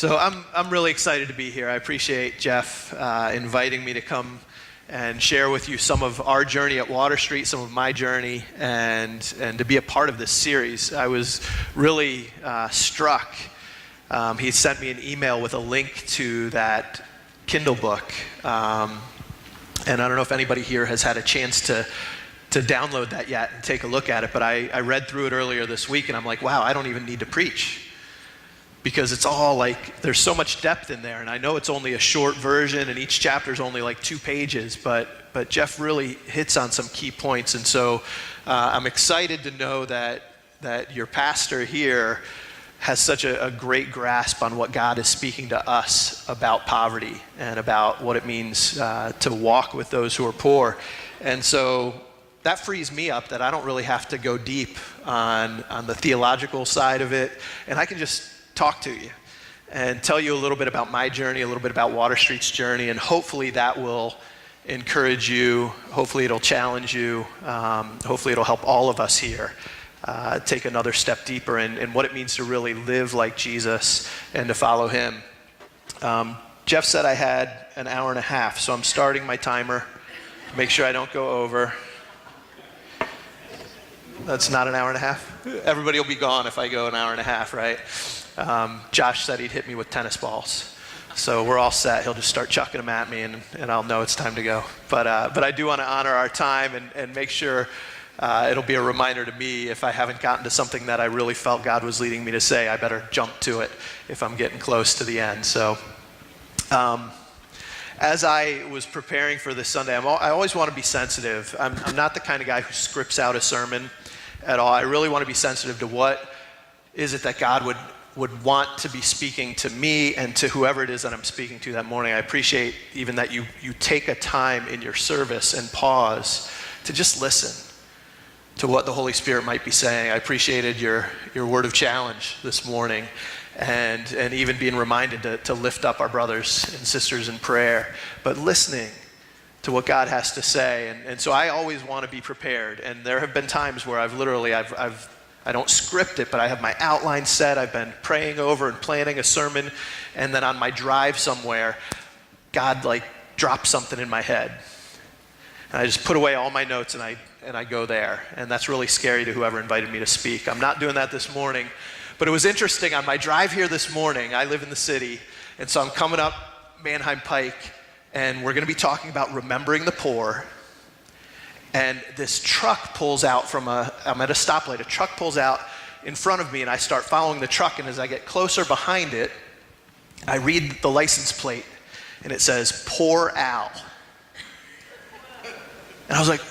So I'm really excited to be here. I appreciate Jeff inviting me to come and share with you some of our journey at Water Street, some of my journey, and to be a part of this series. I was really struck. He sent me an email with a link to that Kindle book, and I don't know if anybody here has had a chance to download that yet and take a look at it, but I read through it earlier this week, and I'm like, wow, I don't even need to preach. Because it's all like, there's so much depth in there, and I know it's only a short version, and each chapter is only like 2 pages, but Jeff really hits on some key points, and so I'm excited to know that your pastor here has such a great grasp on what God is speaking to us about poverty and about what it means to walk with those who are poor. And so that frees me up that I don't really have to go deep on the theological side of it, and I can just talk to you and tell you a little bit about my journey, a little bit about Water Street's journey, and hopefully that will encourage you, hopefully it'll challenge you, hopefully it'll help all of us here take another step deeper in what it means to really live like Jesus and to follow him. Jeff said I had an hour and a half, so I'm starting my timer to make sure I don't go over. That's not an hour and a half? Everybody will be gone if I go an hour and a half, right? Josh said he'd hit me with tennis balls. So we're all set. He'll just start chucking them at me, and I'll know it's time to go. But I do want to honor our time and make sure it'll be a reminder to me if I haven't gotten to something that I really felt God was leading me to say, I better jump to it if I'm getting close to the end. So as I was preparing for this Sunday, I always want to be sensitive. I'm not the kind of guy who scripts out a sermon at all. I really want to be sensitive to what is it that God would want to be speaking to me and to whoever it is that I'm speaking to that morning. I appreciate even that you take a time in your service and pause to just listen to what the Holy Spirit might be saying. I appreciated your word of challenge this morning and even being reminded to lift up our brothers and sisters in prayer, but listening to what God has to say. And so I always want to be prepared. And there have been times where I don't script it, but I have my outline set. I've been praying over and planning a sermon, and then on my drive somewhere, God drops something in my head. And I just put away all my notes and I go there. And that's really scary to whoever invited me to speak. I'm not doing that this morning. But it was interesting, on my drive here this morning, I live in the city, and so I'm coming up Manheim Pike, and we're going to be talking about remembering the poor. And this truck pulls out I'm at a stoplight, a truck pulls out in front of me, and I start following the truck, and as I get closer behind it, I read the license plate, and it says, Poor Al. And I was like,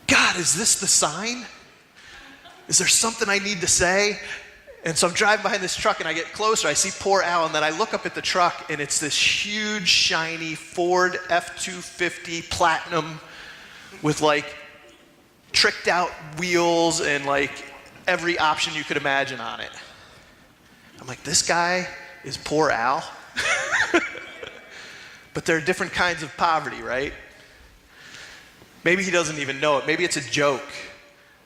God, is this the sign? Is there something I need to say? And so I'm driving behind this truck, and I get closer, I see Poor Al, and then I look up at the truck, and it's this huge, shiny Ford F-250 Platinum with tricked out wheels and every option you could imagine on it. I'm like, this guy is Poor Al? But there are different kinds of poverty, right? Maybe he doesn't even know it. Maybe it's a joke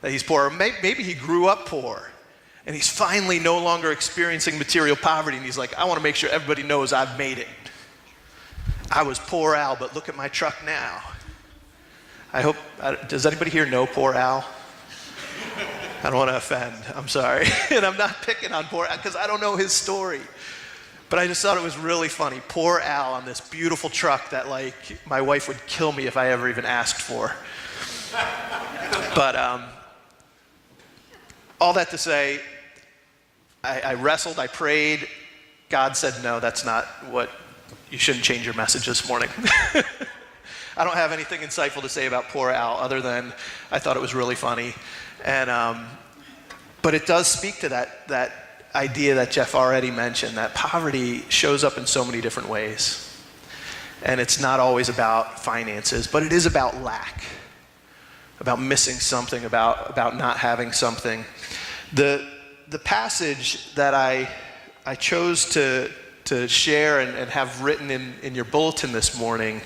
that he's poor. Or maybe he grew up poor and he's finally no longer experiencing material poverty, and he's like, I want to make sure everybody knows I've made it. I was Poor Al, but look at my truck now. Does anybody here know Poor Al? I don't want to offend, I'm sorry. And I'm not picking on Poor Al because I don't know his story. But I just thought it was really funny. Poor Al on this beautiful truck that my wife would kill me if I ever even asked for. But all that to say, I wrestled, I prayed. God said, no, that's not what, you shouldn't change your message this morning. I don't have anything insightful to say about Poor Al other than I thought it was really funny. And but it does speak to that idea that Jeff already mentioned, that poverty shows up in so many different ways. And it's not always about finances, but it is about lack, about missing something, about not having something. The passage that I chose to share and have written in your bulletin this morning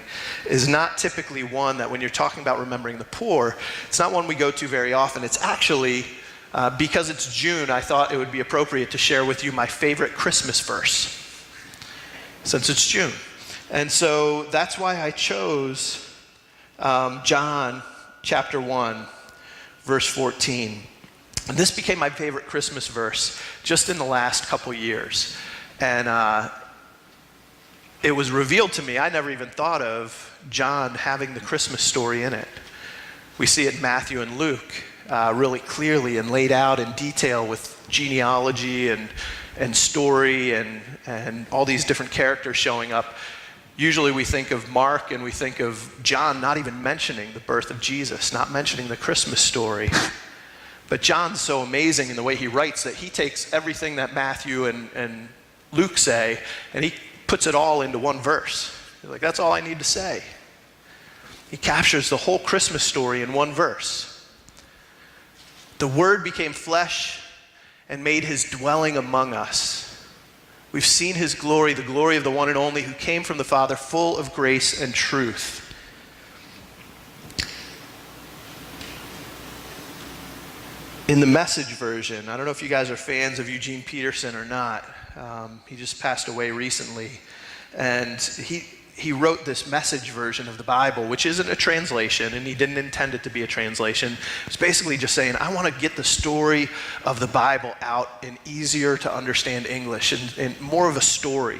is not typically one that when you're talking about remembering the poor, it's not one we go to very often. It's actually, because it's June, I thought it would be appropriate to share with you my favorite Christmas verse. since it's June. And so that's why I chose John chapter 1, verse 14. And this became my favorite Christmas verse just in the last couple years. And it was revealed to me, I never even thought of John having the Christmas story in it. We see it in Matthew and Luke really clearly and laid out in detail with genealogy and story and all these different characters showing up. Usually we think of Mark and we think of John not even mentioning the birth of Jesus, not mentioning the Christmas story. But John's so amazing in the way he writes that he takes everything that Matthew and Luke say and he puts it all into one verse. He's like, that's all I need to say. He captures the whole Christmas story in one verse. The Word became flesh and made his dwelling among us. We've seen his glory, the glory of the one and only who came from the Father, full of grace and truth. In the Message version, I don't know if you guys are fans of Eugene Peterson or not. He just passed away recently. And he wrote this Message version of the Bible, which isn't a translation, and he didn't intend it to be a translation. It's basically just saying, I want to get the story of the Bible out in easier to understand English and more of a story,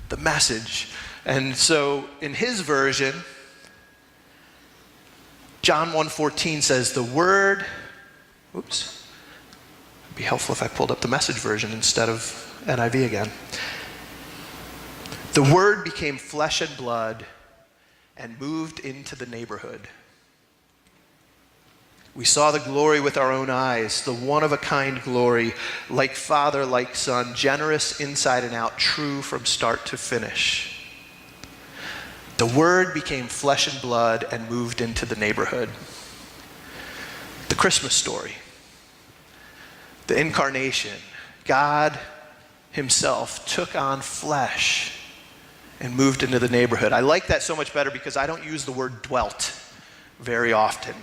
the Message. And so in his version, John 1:14 says, the Word, it'd be helpful if I pulled up the Message version instead of NIV again. The Word became flesh and blood and moved into the neighborhood. We saw the glory with our own eyes, the one-of-a-kind glory, like Father, like Son, generous inside and out, true from start to finish. The Word became flesh and blood and moved into the neighborhood. The Christmas story, the incarnation, God himself took on flesh and moved into the neighborhood. I like that so much better because I don't use the word dwelt very often.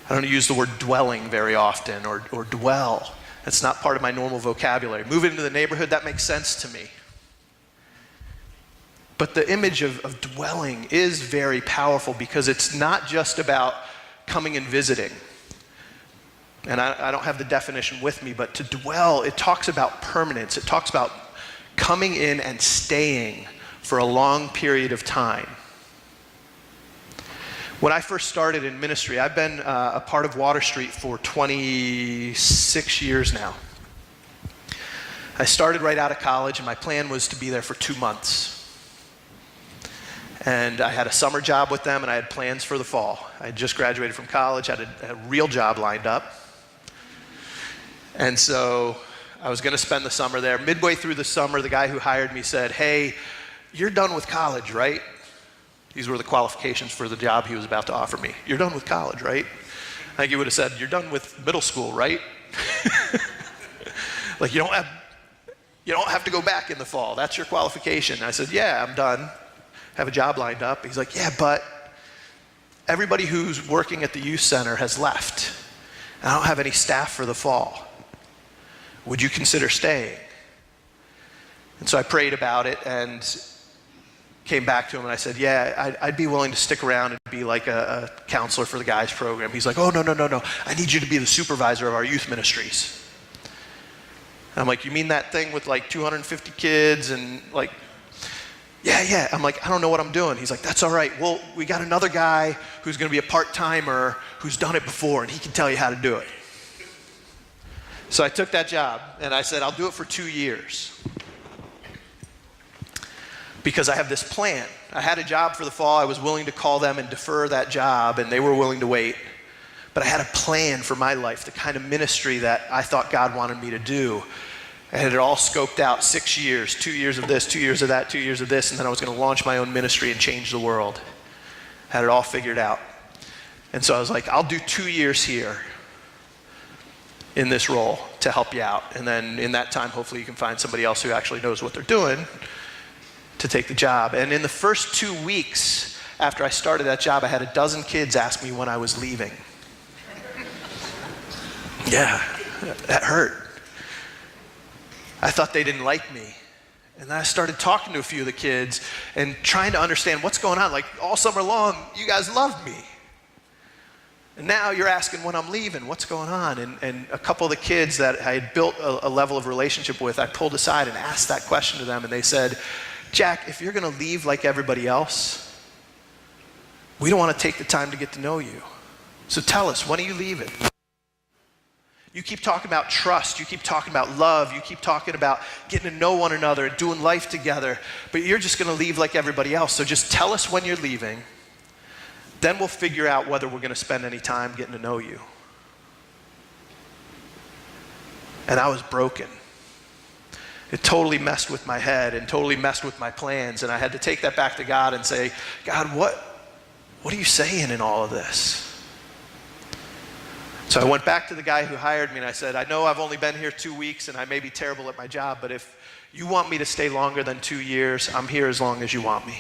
I don't use the word dwelling very often or dwell. That's not part of my normal vocabulary. Move into the neighborhood, that makes sense to me. But the image of dwelling is very powerful because it's not just about coming and visiting. And I don't have the definition with me, but to dwell, it talks about permanence. It talks about coming in and staying for a long period of time. When I first started in ministry, I've been a part of Water Street for 26 years now. I started right out of college, and my plan was to be there for 2 months. And I had a summer job with them, and I had plans for the fall. I had just graduated from college, had a real job lined up. And so I was going to spend the summer there. Midway through the summer, the guy who hired me said, hey, you're done with college, right? These were the qualifications for the job he was about to offer me. You're done with college, right? I think he would have said, you're done with middle school, right? Like, you don't have to go back in the fall. That's your qualification. I said, yeah, I'm done. Have a job lined up. He's like, yeah, but everybody who's working at the youth center has left. I don't have any staff for the fall. Would you consider staying? And so I prayed about it and came back to him and I said, yeah, I'd be willing to stick around and be like a counselor for the guys program. He's like, oh, no. I need you to be the supervisor of our youth ministries. And I'm like, you mean that thing with like 250 kids and like, yeah. I'm like, I don't know what I'm doing. He's like, that's all right. Well, we got another guy who's going to be a part-timer who's done it before and he can tell you how to do it. So I took that job and I said, I'll do it for 2 years. Because I have this plan. I had a job for the fall. I was willing to call them and defer that job, and they were willing to wait. But I had a plan for my life, the kind of ministry that I thought God wanted me to do. I had it all scoped out, 6 years, 2 years of this, 2 years of that, 2 years of this, and then I was going to launch my own ministry and change the world. Had it all figured out. And so I was like, I'll do 2 years here in this role to help you out. And then in that time, hopefully you can find somebody else who actually knows what they're doing to take the job. And in the first 2 weeks after I started that job, I had a dozen kids ask me when I was leaving. Yeah, that hurt. I thought they didn't like me. And then I started talking to a few of the kids and trying to understand what's going on. Like, all summer long, you guys loved me. And now you're asking when I'm leaving, what's going on? And a couple of the kids that I had built a level of relationship with, I pulled aside and asked that question to them. And they said, Jack, if you're going to leave like everybody else, we don't want to take the time to get to know you. So tell us, when are you leaving? You keep talking about trust. You keep talking about love. You keep talking about getting to know one another and doing life together. But you're just going to leave like everybody else. So just tell us when you're leaving. Then we'll figure out whether we're going to spend any time getting to know you. And I was broken. It totally messed with my head and totally messed with my plans. And I had to take that back to God and say, God, what are you saying in all of this? So I went back to the guy who hired me and I said, I know I've only been here 2 weeks and I may be terrible at my job, but if you want me to stay longer than 2 years, I'm here as long as you want me.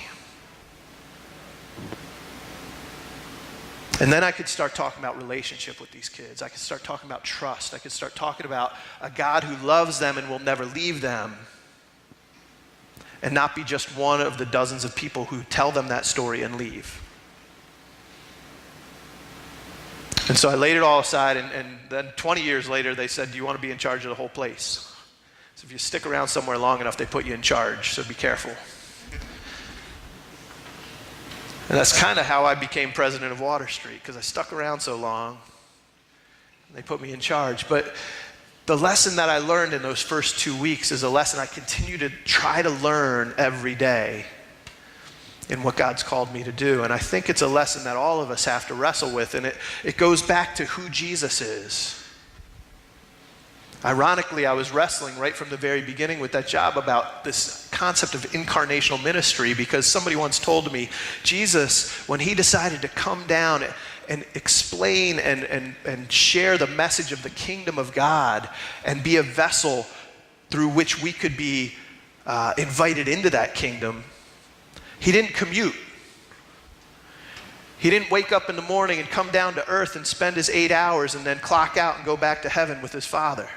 And then I could start talking about relationship with these kids. I could start talking about trust. I could start talking about a God who loves them and will never leave them. And not be just one of the dozens of people who tell them that story and leave. And so I laid it all aside, and then 20 years later, they said, do you want to be in charge of the whole place? So if you stick around somewhere long enough, they put you in charge, so be careful. And that's kind of how I became president of Water Street, because I stuck around so long, and they put me in charge. But the lesson that I learned in those first 2 weeks is a lesson I continue to try to learn every day in what God's called me to do. And I think it's a lesson that all of us have to wrestle with, and it goes back to who Jesus is. Ironically, I was wrestling right from the very beginning with that job about this concept of incarnational ministry, because somebody once told me, Jesus, when he decided to come down and explain and share the message of the kingdom of God and be a vessel through which we could be invited into that kingdom, he didn't commute. He didn't wake up in the morning and come down to earth and spend his 8 hours and then clock out and go back to heaven with his Father,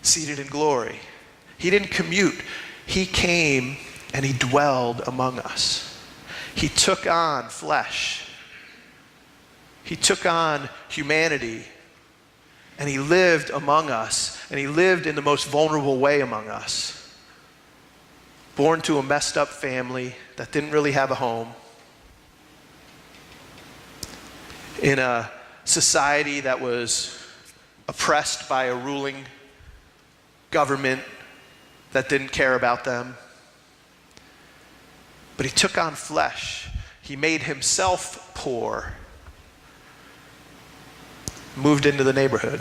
seated in glory. He didn't commute. He came and he dwelled among us. He took on flesh. He took on humanity. And he lived among us. And he lived in the most vulnerable way among us. Born to a messed up family that didn't really have a home. In a society that was oppressed by a ruling government that didn't care about them. But he took on flesh. He made himself poor. Moved into the neighborhood.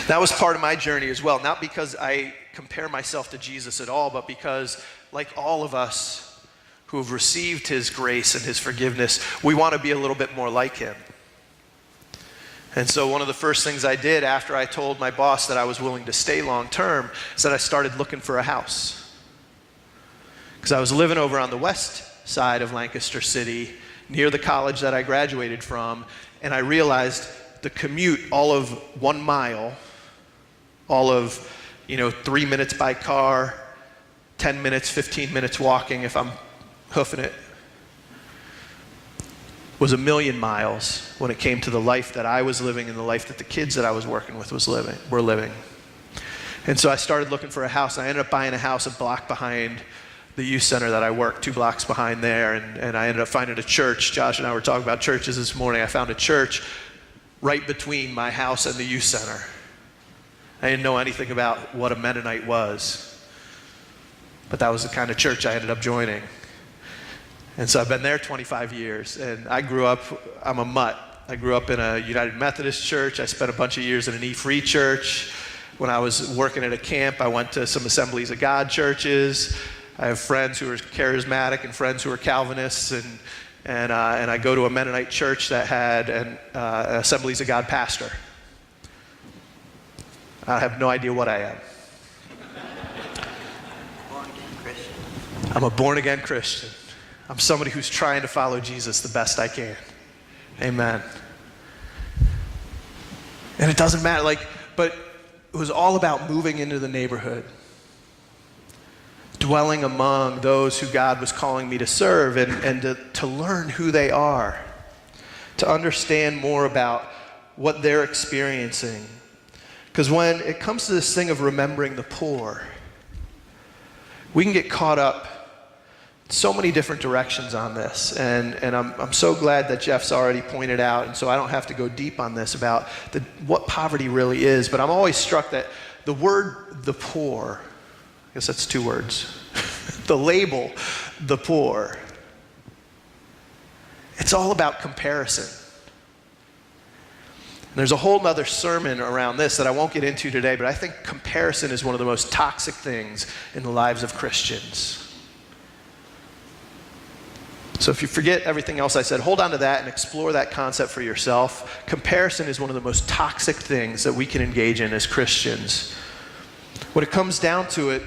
That was part of my journey as well. Not because I compare myself to Jesus at all, but because, like all of us who have received his grace and his forgiveness, we want to be a little bit more like him. And so one of the first things I did after I told my boss that I was willing to stay long term is that I started looking for a house. Because I was living over on the west side of Lancaster City, near the college that I graduated from, and I realized the commute, all of 1 mile, all of 3 minutes by car, 10 minutes, 15 minutes walking if I'm hoofing it, was 1,000,000 miles when it came to the life that I was living and the life that the kids that I was working with were living. And so I started looking for a house. I ended up buying a house a block behind the youth center that I worked, 2 blocks behind there, and I ended up finding a church. Josh and I were talking about churches this morning. I found a church right between my house and the youth center. I didn't know anything about what a Mennonite was, but that was the kind of church I ended up joining. And so I've been there 25 years, and I'm a mutt. I grew up in a United Methodist church. I spent a bunch of years in an E-Free church. When I was working at a camp, I went to some Assemblies of God churches. I have friends who are charismatic and friends who are Calvinists, and I go to a Mennonite church that had an Assemblies of God pastor. I have no idea what I am. Born-again Christian. I'm a born-again Christian. I'm somebody who's trying to follow Jesus the best I can. Amen. And it doesn't matter, but it was all about moving into the neighborhood. dwelling among those who God was calling me to serve and to learn who they are, to understand more about what they're experiencing. Because when it comes to this thing of remembering the poor, we can get caught up so many different directions on this, and I'm so glad that Jeff's already pointed out, and so I don't have to go deep on this about what poverty really is. But I'm always struck that the word "the poor," I guess that's two words, the label "the poor," it's all about comparison. And there's a whole nother sermon around this that I won't get into today, but I think comparison is one of the most toxic things in the lives of Christians. So if you forget everything else I said, hold on to that and explore that concept for yourself. Comparison is one of the most toxic things that we can engage in as Christians. When it comes down to it,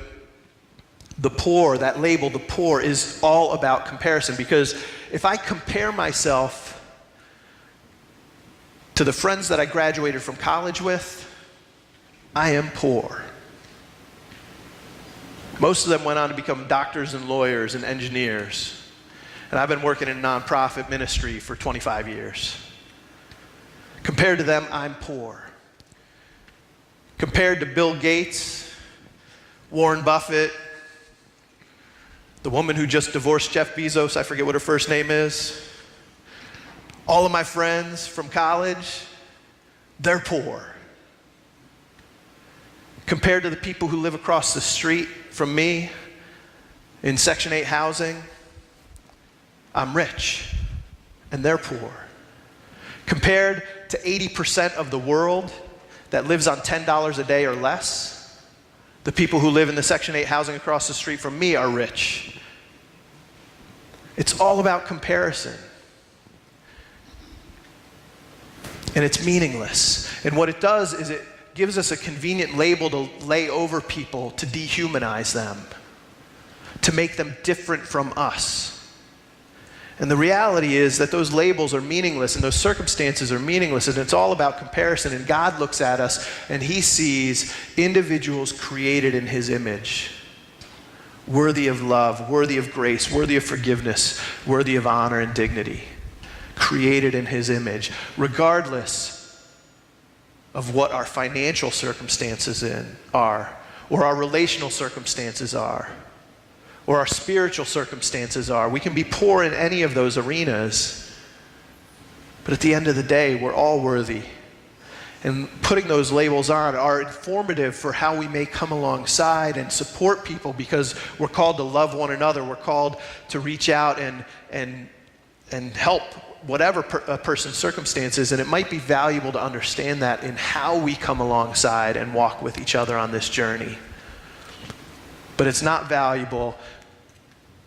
the poor, that label, the poor, is all about comparison. Because if I compare myself to the friends that I graduated from college with, I am poor. Most of them went on to become doctors and lawyers and engineers. And I've been working in nonprofit ministry for 25 years. Compared to them, I'm poor. Compared to Bill Gates, Warren Buffett, the woman who just divorced Jeff Bezos, I forget what her first name is, all of my friends from college, they're poor. Compared to the people who live across the street from me in Section 8 housing, I'm rich, and they're poor. Compared to 80% of the world that lives on $10 a day or less, the people who live in the Section 8 housing across the street from me are rich. It's all about comparison. And it's meaningless. And what it does is it gives us a convenient label to lay over people, to dehumanize them, to make them different from us. And the reality is that those labels are meaningless and those circumstances are meaningless, and it's all about comparison. And God looks at us and he sees individuals created in his image, worthy of love, worthy of grace, worthy of forgiveness, worthy of honor and dignity, created in his image, regardless of what our financial circumstances are, or our relational circumstances are, or our spiritual circumstances are. We can be poor in any of those arenas, but at the end of the day, we're all worthy. And putting those labels on are informative for how we may come alongside and support people, because we're called to love one another. We're called to reach out and help whatever a person's circumstances, and it might be valuable to understand that in how we come alongside and walk with each other on this journey. But it's not valuable,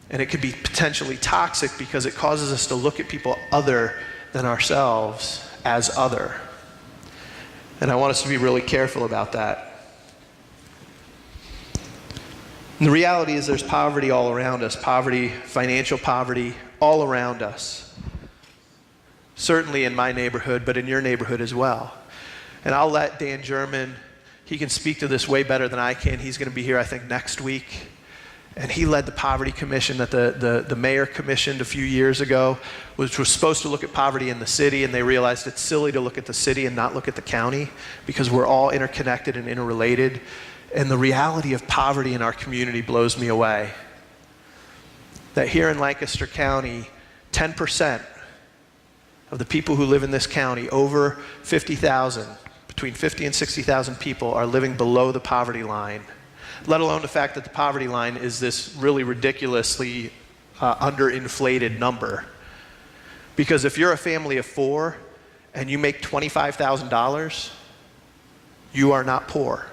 and it could be potentially toxic, because it causes us to look at people other than ourselves as other. And I want us to be really careful about that. And the reality is there's poverty all around us. Poverty, financial poverty, all around us. Certainly in my neighborhood, but in your neighborhood as well. And I'll let Dan German, he can speak to this way better than I can. He's going to be here, I think, next week. And he led the Poverty Commission that the mayor commissioned a few years ago, which was supposed to look at poverty in the city, and they realized it's silly to look at the city and not look at the county, because we're all interconnected and interrelated. And the reality of poverty in our community blows me away. That here in Lancaster County, 10% of the people who live in this county, over 50,000, between 50 and 60,000 people, are living below the poverty line. Let alone the fact that the poverty line is this really ridiculously underinflated number. Because if you're a family of 4 and you make $25,000, you are not poor.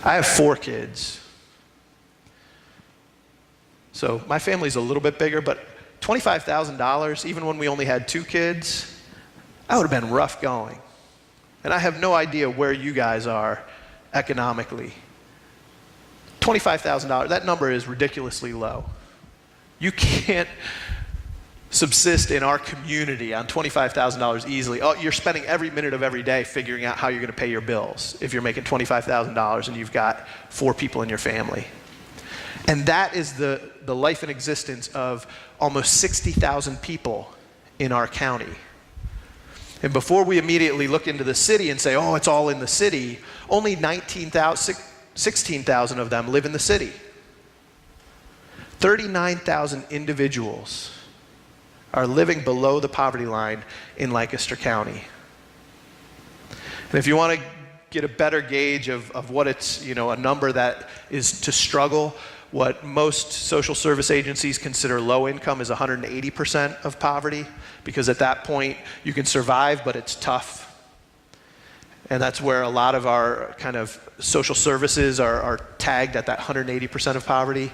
I have 4 kids. So my family's a little bit bigger, but $25,000, even when we only had 2 kids, that would have been rough going. And I have no idea where you guys are economically. $25,000, that number is ridiculously low. You can't subsist in our community on $25,000 easily. Oh, you're spending every minute of every day figuring out how you're going to pay your bills if you're making $25,000 and you've got 4 people in your family. And that is the life and existence of almost 60,000 people in our county. And before we immediately look into the city and say, oh, it's all in the city, only 16,000 of them live in the city. 39,000 individuals are living below the poverty line in Lancaster County. And if you want to get a better gauge of what it's, a number that is to struggle, what most social service agencies consider low income is 180% of poverty, because at that point you can survive, but it's tough. And that's where a lot of our kind of social services are tagged at that 180% of poverty.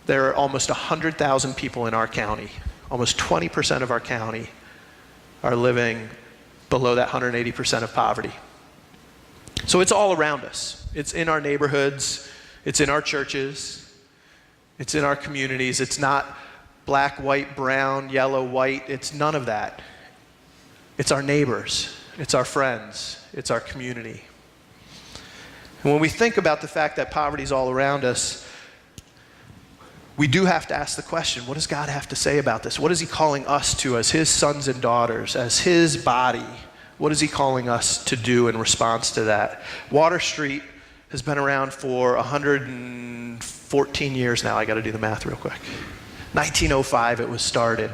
There are almost 100,000 people in our county. Almost 20% of our county are living below that 180% of poverty. So it's all around us. It's in our neighborhoods. It's in our churches. It's in our communities. It's not black, white, brown, yellow, white. It's none of that. It's our neighbors. It's our friends. It's our community. And when we think about the fact that poverty is all around us, we do have to ask the question, what does God have to say about this? What is he calling us to as his sons and daughters, as his body? What is he calling us to do in response to that? Water Street has been around for 114 years now. I got to do the math real quick. 1905 it was started.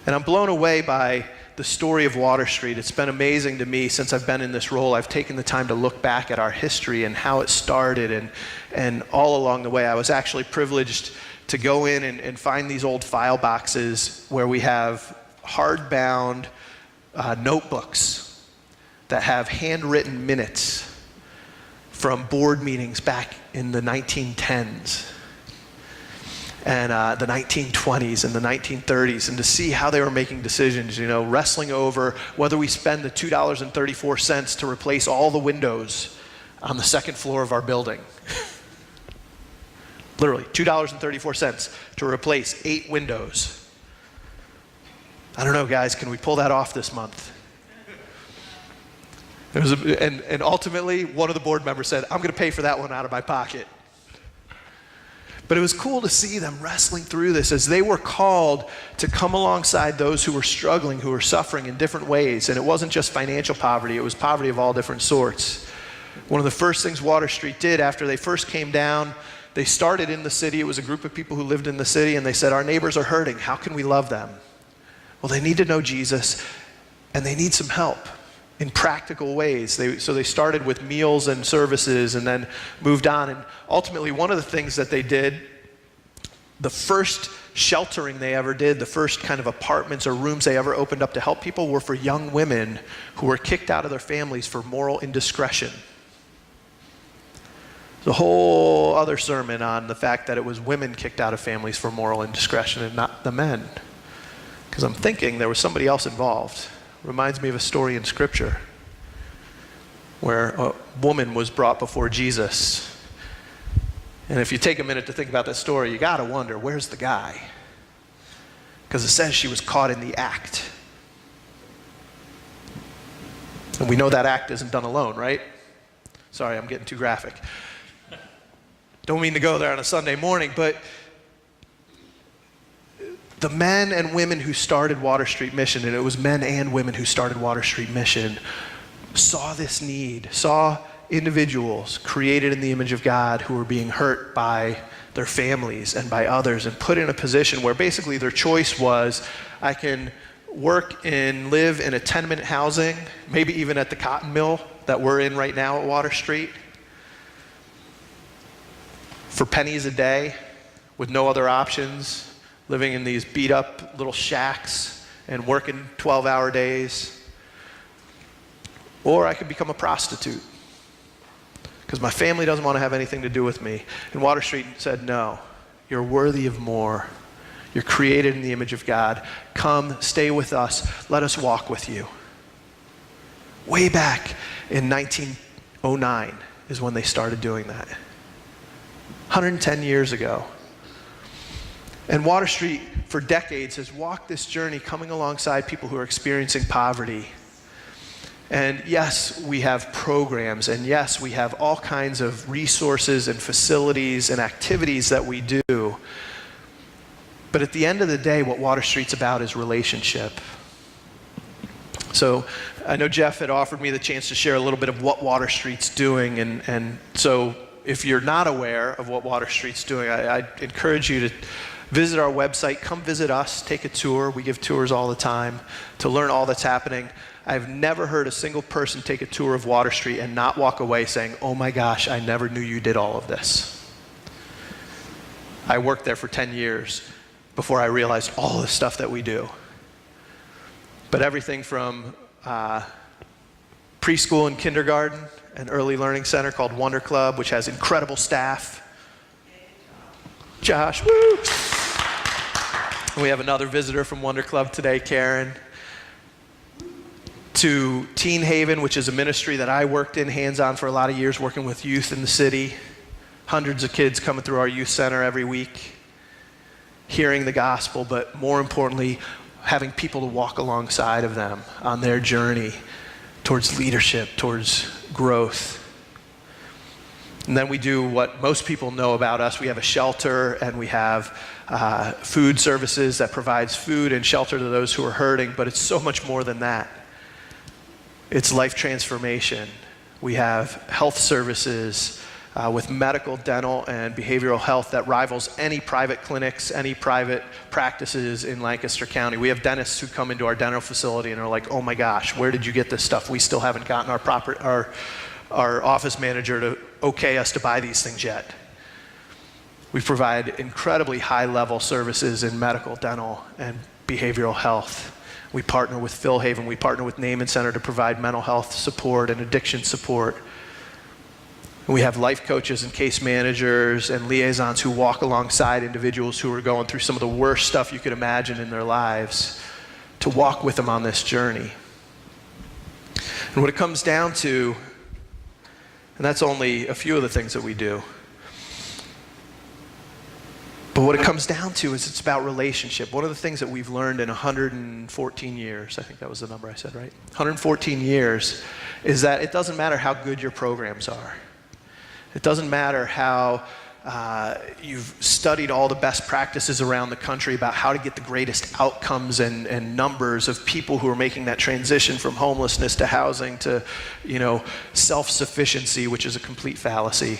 And I'm blown away by the story of Water Street. It's been amazing to me since I've been in this role. I've taken the time to look back at our history and how it started, and all along the way I was actually privileged to go in and find these old file boxes where we have hardbound notebooks that have handwritten minutes from board meetings back in the 1910s. And the 1920s and the 1930s, and to see how they were making decisions, wrestling over whether we spend the $2.34 to replace all the windows on the second floor of our building. Literally, $2.34 to replace 8 windows. I don't know, guys, can we pull that off this month? And ultimately, one of the board members said, I'm going to pay for that one out of my pocket. But it was cool to see them wrestling through this as they were called to come alongside those who were struggling, who were suffering in different ways. And it wasn't just financial poverty, it was poverty of all different sorts. One of the first things Water Street did after they first came down, they started in the city. It was a group of people who lived in the city, and they said, our neighbors are hurting. How can we love them? Well, they need to know Jesus, and they need some help in practical ways. So they started with meals and services and then moved on. And ultimately, one of the things that they did, the first sheltering they ever did, the first kind of apartments or rooms they ever opened up to help people were for young women who were kicked out of their families for moral indiscretion. There's a whole other sermon on the fact that it was women kicked out of families for moral indiscretion and not the men. Because I'm thinking there was somebody else involved. Reminds me of a story in Scripture where a woman was brought before Jesus. And if you take a minute to think about that story, you got to wonder, where's the guy? Because it says she was caught in the act. And we know that act isn't done alone, right? Sorry, I'm getting too graphic. Don't mean to go there on a Sunday morning, but the men and women who started Water Street Mission, and it was men and women who started Water Street Mission, saw this need, saw individuals created in the image of God who were being hurt by their families and by others, and put in a position where basically their choice was, I can work and live in a tenement housing, maybe even at the cotton mill that we're in right now at Water Street, for pennies a day with no other options, living in these beat up little shacks and working 12-hour days. Or I could become a prostitute because my family doesn't want to have anything to do with me. And Water Street said, no, you're worthy of more. You're created in the image of God. Come, stay with us. Let us walk with you. Way back in 1909 is when they started doing that. 110 years ago. And Water Street for decades, has walked this journey coming alongside people who are experiencing poverty. And yes, we have programs, and yes, we have all kinds of resources and facilities and activities that we do. But at the end of the day, what Water Street's about is relationship. So I know Jeff had offered me the chance to share a little bit of what Water Street's doing, and so if you're not aware of what Water Street's doing, I encourage you to visit our website, come visit us, take a tour. We give tours all the time to learn all that's happening. I've never heard a single person take a tour of Water Street and not walk away saying, oh my gosh, I never knew you did all of this. I worked there for 10 years before I realized all the stuff that we do. But everything from preschool and kindergarten, an early learning center called Wonder Club, which has incredible staff. Josh, woo! We have another visitor from Wonder Club today, Karen. To Teen Haven, which is a ministry that I worked in hands-on for a lot of years, working with youth in the city. Hundreds of kids coming through our youth center every week, hearing the gospel, but more importantly, having people to walk alongside of them on their journey towards leadership, towards growth. And then we do what most people know about us. We have a shelter, and we have food services that provides food and shelter to those who are hurting, but it's so much more than that. It's life transformation. We have health services with medical, dental, and behavioral health that rivals any private clinics, any private practices in Lancaster County. We have dentists who come into our dental facility and are like, oh my gosh, where did you get this stuff? We still haven't gotten our office manager to okay us to buy these things yet. We provide incredibly high-level services in medical, dental, and behavioral health. We partner with Phil Haven. We partner with Naaman Center to provide mental health support and addiction support. And we have life coaches and case managers and liaisons who walk alongside individuals who are going through some of the worst stuff you could imagine in their lives, to walk with them on this journey. And what it comes down to, and that's only a few of the things that we do, but what it comes down to is it's about relationship. One of the things that we've learned in 114 years, I think that was the number I said, right? 114 years, is that it doesn't matter how good your programs are. It doesn't matter how you've studied all the best practices around the country about how to get the greatest outcomes and numbers of people who are making that transition from homelessness to housing to, self-sufficiency, which is a complete fallacy.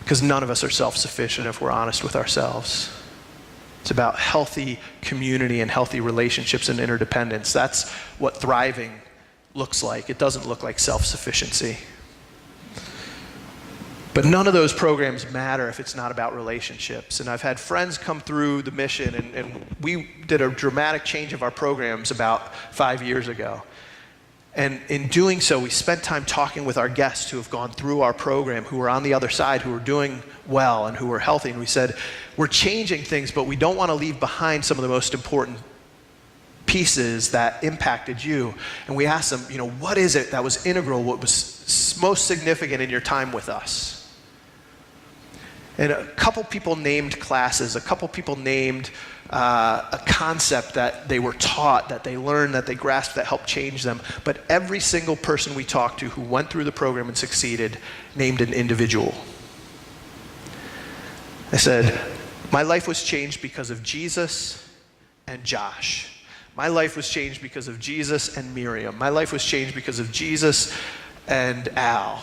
Because none of us are self-sufficient if we're honest with ourselves. It's about healthy community and healthy relationships and interdependence. That's what thriving looks like. It doesn't look like self-sufficiency. But none of those programs matter if it's not about relationships. And I've had friends come through the mission, and we did a dramatic change of our programs about 5 years ago. And in doing so, we spent time talking with our guests who have gone through our program, who are on the other side, who are doing well and who are healthy. And we said, we're changing things, but we don't want to leave behind some of the most important pieces that impacted you. And we asked them, what is it that was integral, what was most significant in your time with us? And a couple people named classes, a couple people named a concept that they were taught, that they learned, that they grasped, that helped change them. But every single person we talked to who went through the program and succeeded named an individual. I said, my life was changed because of Jesus and Josh. My life was changed because of Jesus and Miriam. My life was changed because of Jesus and Al.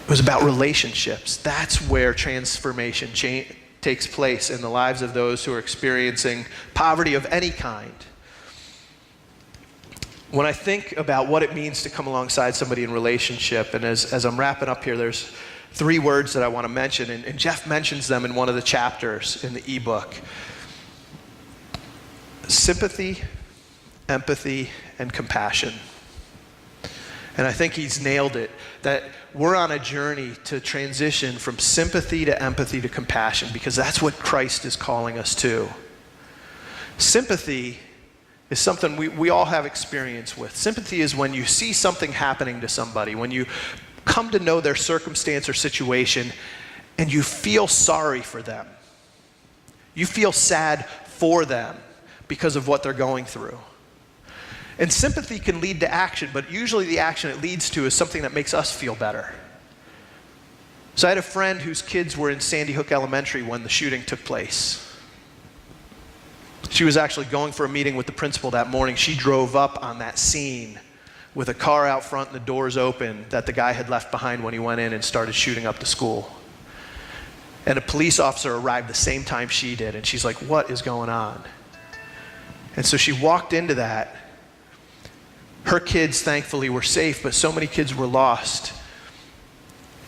It was about relationships. That's where transformation takes place in the lives of those who are experiencing poverty of any kind. When I think about what it means to come alongside somebody in relationship, and as I'm wrapping up here, there's 3 words that I want to mention, and Jeff mentions them in one of the chapters in the ebook. Sympathy, empathy, and compassion. And I think he's nailed it, that we're on a journey to transition from sympathy to empathy to compassion, because that's what Christ is calling us to. Sympathy is something we all have experience with. Sympathy is when you see something happening to somebody, when you come to know their circumstance or situation, and you feel sorry for them. You feel sad for them because of what they're going through. And sympathy can lead to action, but usually the action it leads to is something that makes us feel better. So I had a friend whose kids were in Sandy Hook Elementary when the shooting took place. She was actually going for a meeting with the principal that morning. She drove up on that scene with a car out front and the doors open that the guy had left behind when he went in and started shooting up the school. And a police officer arrived the same time she did, and she's like, what is going on? And so she walked into that. Her kids, thankfully, were safe, but so many kids were lost.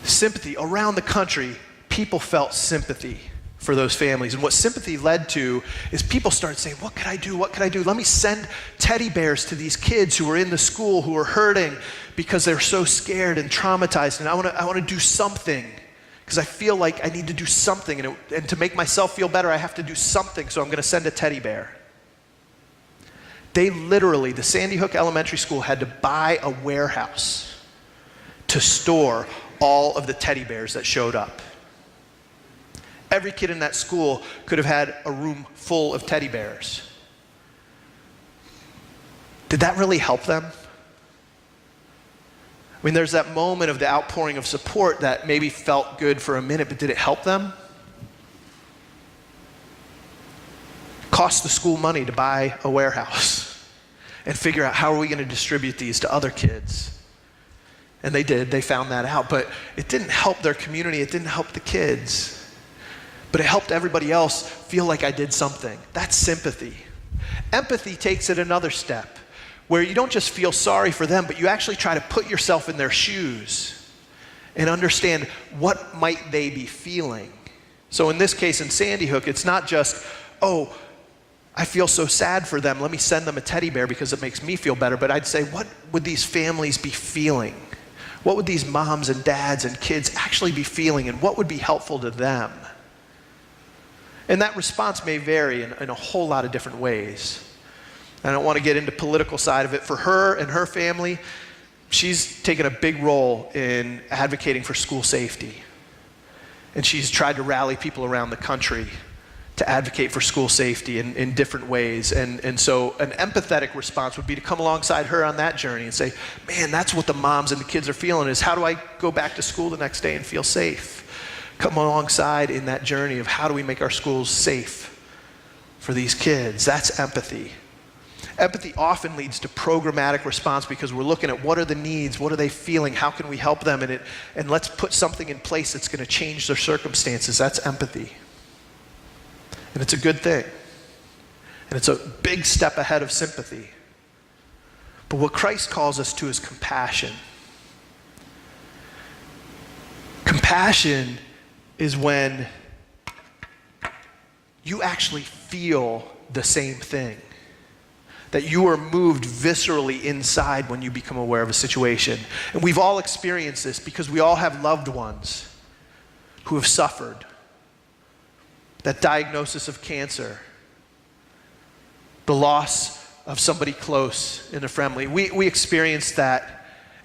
Sympathy. Around the country, people felt sympathy for those families. And what sympathy led to is people started saying, what could I do? What could I do? Let me send teddy bears to these kids who are in the school who are hurting because they're so scared and traumatized. And I want to do something because I feel like I need to do something. And to make myself feel better, I have to do something. So I'm going to send a teddy bear. They literally, the Sandy Hook Elementary School had to buy a warehouse to store all of the teddy bears that showed up. Every kid in that school could have had a room full of teddy bears. Did that really help them? I mean, there's that moment of the outpouring of support that maybe felt good for a minute, but did it help them? It cost the school money to buy a warehouse and figure out how are we going to distribute these to other kids. And they did, they found that out, but it didn't help their community, it didn't help the kids. But it helped everybody else feel like I did something. That's sympathy. Empathy takes it another step, where you don't just feel sorry for them, but you actually try to put yourself in their shoes and understand what might they be feeling. So in this case, in Sandy Hook, it's not just, oh, I feel so sad for them, let me send them a teddy bear because it makes me feel better. But I'd say, what would these families be feeling? What would these moms and dads and kids actually be feeling, and what would be helpful to them? And that response may vary in a whole lot of different ways. I don't want to get into the political side of it. For her and her family, she's taken a big role in advocating for school safety. And she's tried to rally people around the country to advocate for school safety in different ways. And so an empathetic response would be to come alongside her on that journey and say, man, that's what the moms and the kids are feeling, is how do I go back to school the next day and feel safe? Come alongside in that journey of how do we make our schools safe for these kids. That's empathy. Empathy often leads to programmatic response because we're looking at what are the needs, what are they feeling, how can we help them, and let's put something in place that's going to change their circumstances. That's empathy. And it's a good thing. And it's a big step ahead of sympathy. But what Christ calls us to is compassion. Compassion is when you actually feel the same thing. That you are moved viscerally inside when you become aware of a situation. And we've all experienced this because we all have loved ones who have suffered. That diagnosis of cancer, the loss of somebody close in a family. We experienced that.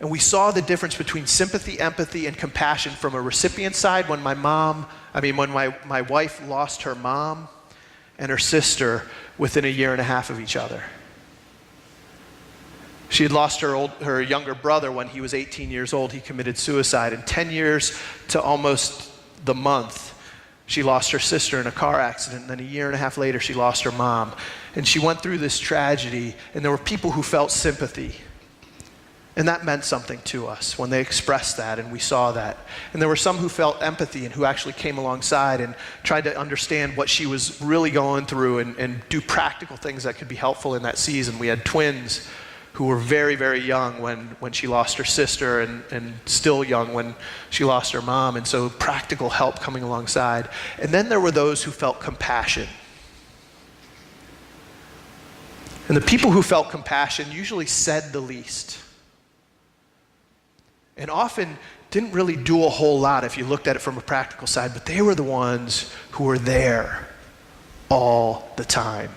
And we saw the difference between sympathy, empathy, and compassion from a recipient side when my wife lost her mom and her sister within a year and a half of each other. She had lost her younger brother when he was 18 years old. He committed suicide. And 10 years to almost the month, she lost her sister in a car accident. And then a year and a half later, she lost her mom. And she went through this tragedy, and there were people who felt sympathy. And that meant something to us when they expressed that and we saw that. And there were some who felt empathy and who actually came alongside and tried to understand what she was really going through and do practical things that could be helpful in that season. We had twins who were very, very young when she lost her sister and still young when she lost her mom. And so practical help coming alongside. And then there were those who felt compassion. And the people who felt compassion usually said the least. And often didn't really do a whole lot if you looked at it from a practical side, but they were the ones who were there all the time.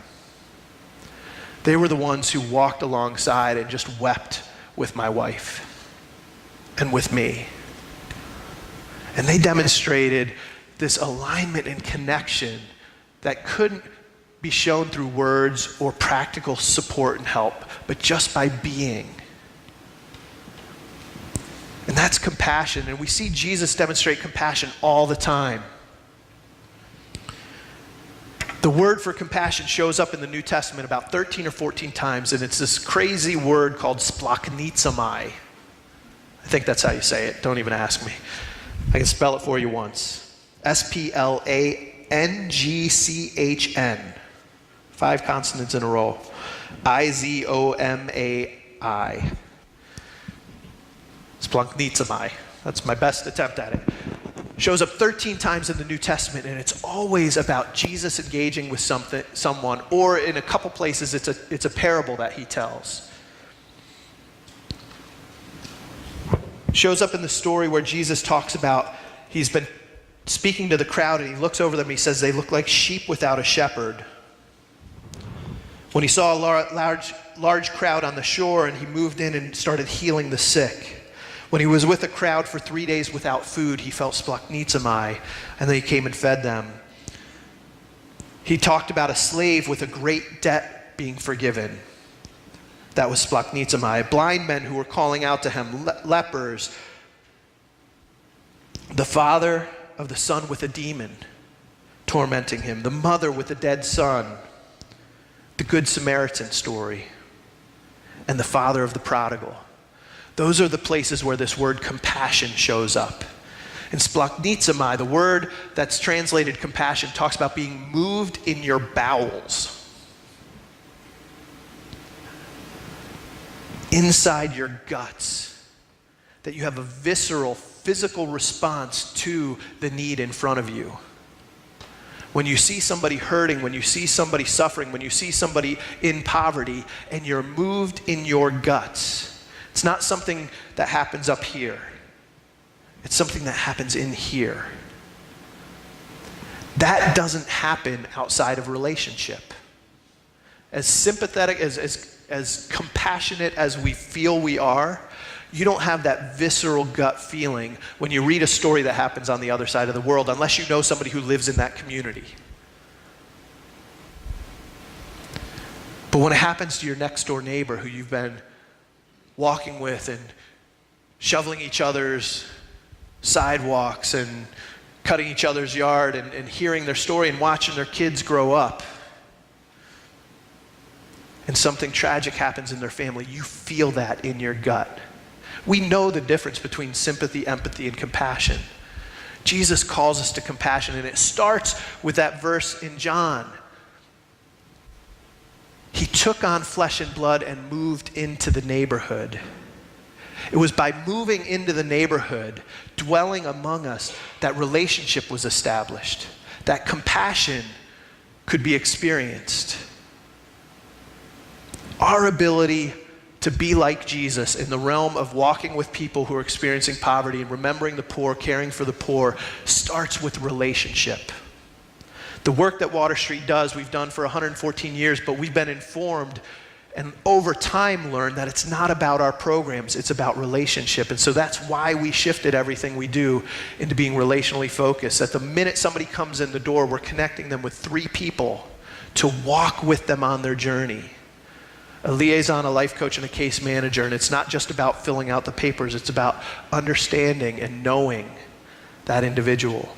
They were the ones who walked alongside and just wept with my wife and with me. And they demonstrated this alignment and connection that couldn't be shown through words or practical support and help, but just by being. And that's compassion. And we see Jesus demonstrate compassion all the time. The word for compassion shows up in the New Testament about 13 or 14 times, and it's this crazy word called splachnizomai. I think that's how you say it. Don't even ask me. I can spell it for you once. S-P-L-A-N-G-C-H-N. 5 consonants in a row. I-Z-O-M-A-I. Splachnizomai. That's my best attempt at it. Shows up 13 times in the New Testament, and it's always about Jesus engaging with someone, or in a couple places it's a parable that he tells. Shows up in the story where Jesus talks about he's been speaking to the crowd, and he looks over them and he says they look like sheep without a shepherd. When he saw a large crowd on the shore, and he moved in and started healing the sick. When he was with a crowd for 3 days without food, he felt splachnizomai, and then he came and fed them. He talked about a slave with a great debt being forgiven. That was splachnizomai. Blind men who were calling out to him, lepers. The father of the son with a demon tormenting him. The mother with a dead son. The Good Samaritan story. And the father of the prodigal. Those are the places where this word compassion shows up. In splachnizomai, the word that's translated compassion talks about being moved in your bowels. Inside your guts. That you have a visceral, physical response to the need in front of you. When you see somebody hurting, when you see somebody suffering, when you see somebody in poverty, and you're moved in your guts. It's not something that happens up here. It's something that happens in here. That doesn't happen outside of relationship. As sympathetic, as compassionate as we feel we are, you don't have that visceral gut feeling when you read a story that happens on the other side of the world, unless you know somebody who lives in that community. But when it happens to your next door neighbor who you've been walking with and shoveling each other's sidewalks and cutting each other's yard and hearing their story and watching their kids grow up, and something tragic happens in their family, you feel that in your gut. We know the difference between sympathy, empathy, and compassion. Jesus calls us to compassion, and it starts with that verse in John. He took on flesh and blood and moved into the neighborhood. It was by moving into the neighborhood, dwelling among us, that relationship was established, that compassion could be experienced. Our ability to be like Jesus in the realm of walking with people who are experiencing poverty and remembering the poor, caring for the poor, starts with relationship. The work that Water Street does, we've done for 114 years, but we've been informed and over time learned that it's not about our programs, it's about relationship. And so that's why we shifted everything we do into being relationally focused. That the minute somebody comes in the door, we're connecting them with 3 people to walk with them on their journey. A liaison, a life coach, and a case manager. And it's not just about filling out the papers, it's about understanding and knowing that individual.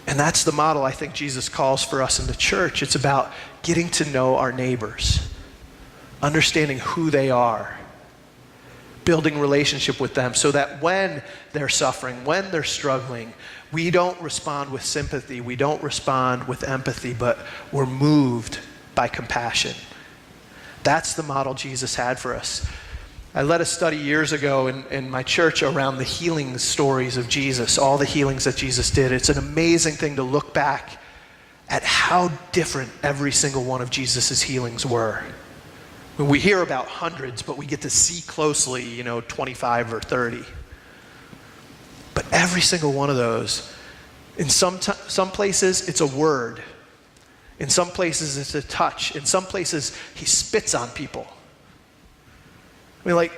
And that's the model I think Jesus calls for us in the church. It's about getting to know our neighbors, understanding who they are, building relationship with them so that when they're suffering, when they're struggling, we don't respond with sympathy, we don't respond with empathy, but we're moved by compassion. That's the model Jesus had for us. I led a study years ago in my church around the healing stories of Jesus, all the healings that Jesus did. It's an amazing thing to look back at how different every single one of Jesus' healings were. When we hear about hundreds, but we get to see closely, 25 or 30. But every single one of those, in some places, it's a word. In some places, it's a touch. In some places, he spits on people. I mean,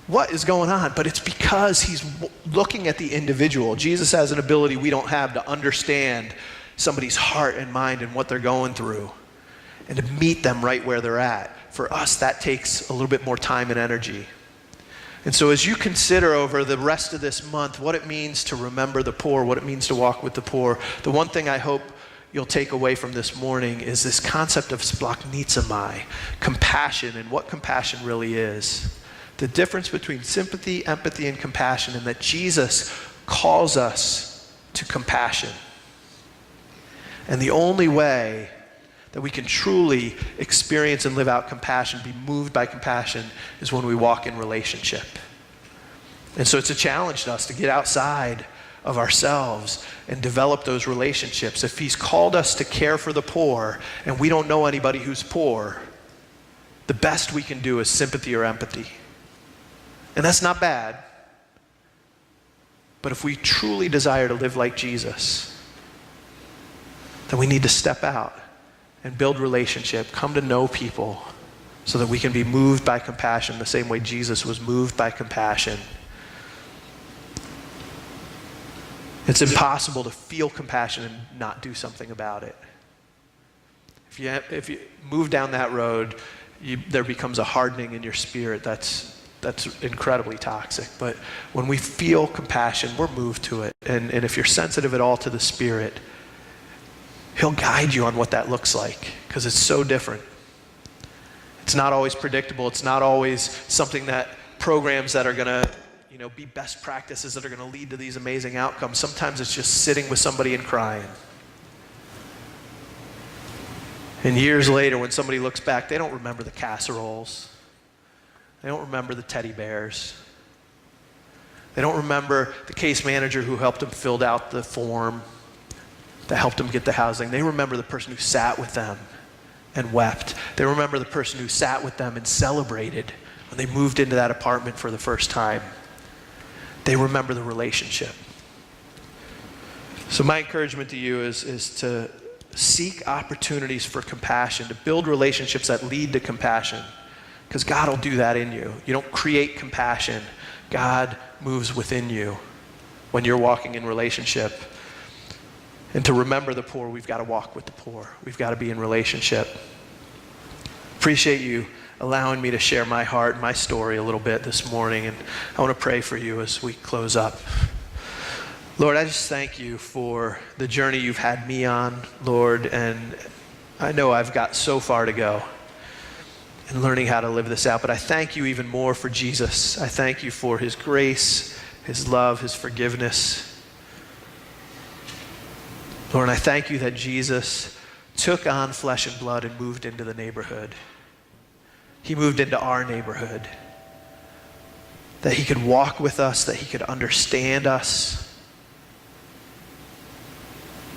what is going on? But it's because he's looking at the individual. Jesus has an ability we don't have to understand somebody's heart and mind and what they're going through, and to meet them right where they're at. For us, that takes a little bit more time and energy. And so as you consider over the rest of this month what it means to remember the poor, what it means to walk with the poor, the one thing I hope you'll take away from this morning is this concept of splachnitzomai, compassion, and what compassion really is. The difference between sympathy, empathy, and compassion, and that Jesus calls us to compassion. And the only way that we can truly experience and live out compassion, be moved by compassion, is when we walk in relationship. And so it's a challenge to us to get outside of ourselves and develop those relationships. If he's called us to care for the poor and we don't know anybody who's poor, the best we can do is sympathy or empathy. And that's not bad. But if we truly desire to live like Jesus, then we need to step out and build relationship, come to know people so that we can be moved by compassion the same way Jesus was moved by compassion. It's impossible to feel compassion and not do something about it. If you move down that road, there becomes a hardening in your spirit that's incredibly toxic. But when we feel compassion, we're moved to it. And if you're sensitive at all to the Spirit, he'll guide you on what that looks like, because it's so different. It's not always predictable. It's not always something that programs that are going to be best practices that are going to lead to these amazing outcomes. Sometimes it's just sitting with somebody and crying. And years later, when somebody looks back, they don't remember the casseroles. They don't remember the teddy bears. They don't remember the case manager who helped them fill out the form that helped them get the housing. They remember the person who sat with them and wept. They remember the person who sat with them and celebrated when they moved into that apartment for the first time. They remember the relationship. So my encouragement to you is to seek opportunities for compassion, to build relationships that lead to compassion, because God will do that in you. You don't create compassion. God moves within you when you're walking in relationship. And to remember the poor, we've got to walk with the poor. We've got to be in relationship. Appreciate you allowing me to share my heart and my story a little bit this morning. And I want to pray for you as we close up. Lord, I just thank you for the journey you've had me on, Lord. And I know I've got so far to go in learning how to live this out. But I thank you even more for Jesus. I thank you for his grace, his love, his forgiveness. Lord, and I thank you that Jesus took on flesh and blood and moved into the neighborhood. He moved into our neighborhood. That he could walk with us, that he could understand us,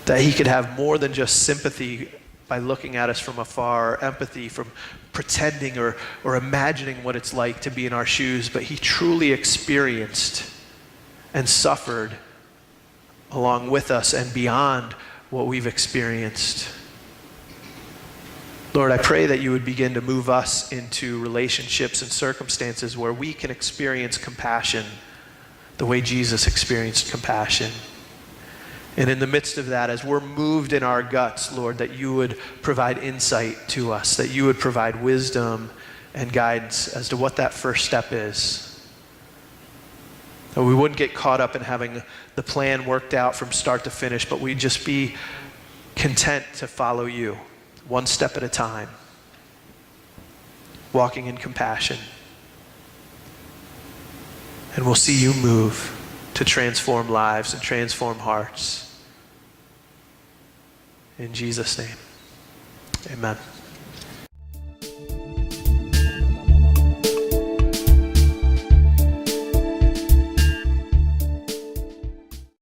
that he could have more than just sympathy by looking at us from afar, empathy from pretending or imagining what it's like to be in our shoes, but he truly experienced and suffered along with us and beyond what we've experienced. Lord, I pray that you would begin to move us into relationships and circumstances where we can experience compassion the way Jesus experienced compassion. And in the midst of that, as we're moved in our guts, Lord, that you would provide insight to us, that you would provide wisdom and guidance as to what that first step is. That we wouldn't get caught up in having the plan worked out from start to finish, but we'd just be content to follow you one step at a time, walking in compassion. And we'll see you move to transform lives and transform hearts. In Jesus' name, amen.